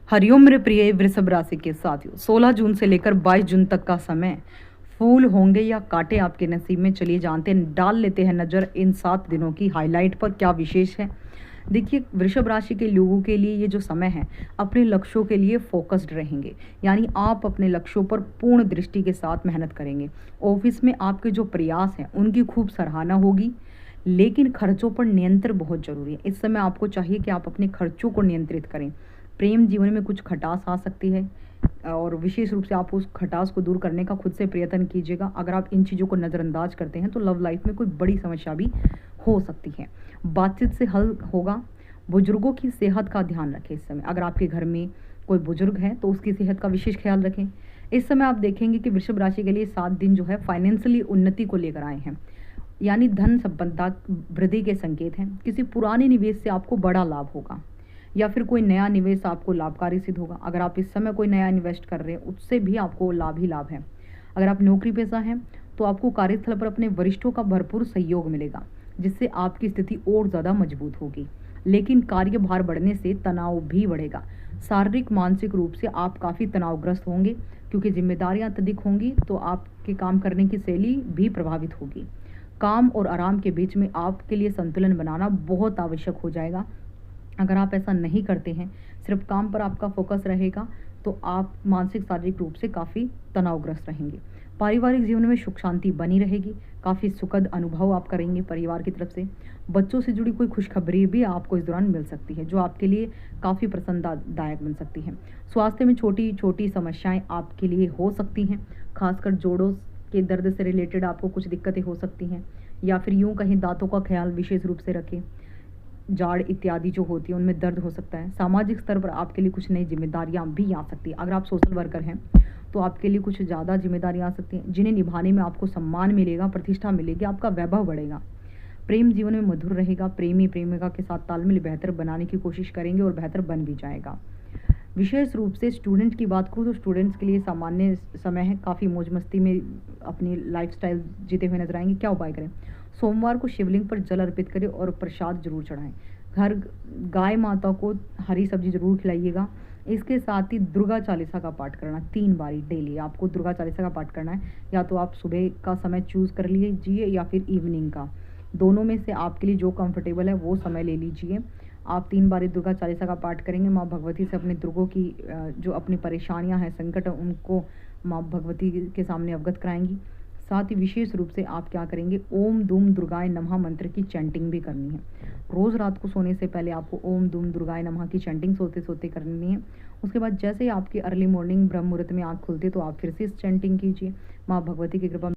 हरिओम मेरे प्रिय वृषभ राशि के साथियों, 16 जून से लेकर 22 जून तक का समय फूल होंगे या कांटे आपके नसीब में। चलिए जानते हैं, डाल लेते हैं नजर इन 7 दिनों की हाईलाइट पर, क्या विशेष है। देखिए, वृषभ राशि के लोगों के लिए ये जो समय है, अपने लक्ष्यों के लिए फोकस्ड रहेंगे। यानी आप अपने लक्ष्यों पर पूर्ण दृष्टि के साथ मेहनत करेंगे। ऑफिस में आपके जो प्रयास हैं उनकी खूब सराहना होगी, लेकिन खर्चों पर नियंत्रण बहुत जरूरी है। इस समय आपको चाहिए कि आप अपने खर्चों को नियंत्रित करें। प्रेम जीवन में कुछ खटास आ सकती है, और विशेष रूप से आप उस खटास को दूर करने का खुद से प्रयत्न कीजिएगा। अगर आप इन चीज़ों को नज़रअंदाज करते हैं तो लव लाइफ में कोई बड़ी समस्या भी हो सकती है। बातचीत से हल होगा। बुजुर्गों की सेहत का ध्यान रखें इस समय। अगर आपके घर में कोई बुजुर्ग है तो उसकी सेहत का विशेष ख्याल रखें। इस समय आप देखेंगे कि वृषभ राशि के लिए 7 दिन जो है फाइनेंशियली उन्नति को लेकर आए हैं। यानी धन संपदा वृद्धि के संकेत हैं। किसी पुराने निवेश से आपको बड़ा लाभ होगा, या फिर कोई नया निवेश आपको लाभकारी सिद्ध होगा। अगर आप इस समय कोई नया इन्वेस्ट कर रहे हैं उससे भी आपको लाभ ही लाभ है। अगर आप नौकरी पेशा हैं तो आपको कार्यस्थल पर अपने वरिष्ठों का भरपूर सहयोग मिलेगा, जिससे आपकी स्थिति और ज़्यादा मजबूत होगी। लेकिन कार्यभार बढ़ने से तनाव भी बढ़ेगा। शारीरिक मानसिक रूप से आप काफ़ी तनावग्रस्त होंगे, क्योंकि जिम्मेदारियां अत्यधिक होंगी तो आपके काम करने की शैली भी प्रभावित होगी। काम और आराम के बीच में आपके लिए संतुलन बनाना बहुत आवश्यक हो जाएगा। अगर आप ऐसा नहीं करते हैं, सिर्फ काम पर आपका फोकस रहेगा, तो आप मानसिक शारीरिक रूप से काफ़ी तनावग्रस्त रहेंगे। पारिवारिक जीवन में सुख शांति बनी रहेगी। काफ़ी सुखद अनुभव आप करेंगे परिवार की तरफ से। बच्चों से जुड़ी कोई खुशखबरी भी आपको इस दौरान मिल सकती है, जो आपके लिए काफ़ी प्रसन्नदायक बन सकती है। स्वास्थ्य में छोटी छोटी समस्याएं आपके लिए हो सकती हैं। खासकर जोड़ों के दर्द से रिलेटेड आपको कुछ दिक्कतें हो सकती हैं, या फिर यूं कहीं दांतों का ख्याल विशेष रूप से रखें। जाड़ इत्यादि जो होती है उनमें दर्द हो सकता है। सामाजिक स्तर पर आपके लिए कुछ नई जिम्मेदारियां भी आ सकती है। अगर आप सोशल वर्कर हैं तो आपके लिए कुछ ज़्यादा जिम्मेदारियां आ सकती हैं, जिन्हें निभाने में आपको सम्मान मिलेगा, प्रतिष्ठा मिलेगी, आपका वैभव बढ़ेगा। प्रेम जीवन में मधुर रहेगा। प्रेमी प्रेमिका के साथ तालमेल बेहतर बनाने की कोशिश करेंगे और बेहतर बन भी जाएगा। विशेष रूप से स्टूडेंट की बात करूँ तो स्टूडेंट्स के लिए सामान्य समय है। काफ़ी मौज मस्ती में अपनी लाइफस्टाइल जीते हुए नजर आएंगे। क्या उपाय करें? सोमवार को शिवलिंग पर जल अर्पित करें और प्रसाद जरूर चढ़ाएं। घर गाय माता को हरी सब्जी जरूर खिलाइएगा। इसके साथ ही दुर्गा चालीसा का पाठ करना 3 बारी डेली आपको दुर्गा चालीसा का पाठ करना है। या तो आप सुबह का समय चूज़ कर लीजिए या फिर इवनिंग का, दोनों में से आपके लिए जो कंफर्टेबल है वो समय ले लीजिए। आप 3 बारी दुर्गा चालीसा का पाठ करेंगे। माँ भगवती से अपने दुर्गों की जो अपनी परेशानियां हैं, संकट हैं, उनको माँ भगवती के सामने अवगत कराएंगी। साथ ही विशेष रूप से आप क्या करेंगे, ओम दुम दुर्गाय नमः मंत्र की चैंटिंग भी करनी है। रोज़ रात को सोने से पहले आपको ओम दुम दुर्गाय नमः की चैंटिंग सोते सोते करनी है। उसके बाद जैसे ही आपकी अर्ली मॉर्निंग ब्रह्म मुहूर्त में आँख खुलती है तो आप फिर से इस चैंटिंग कीजिए। माँ भगवती की कृपा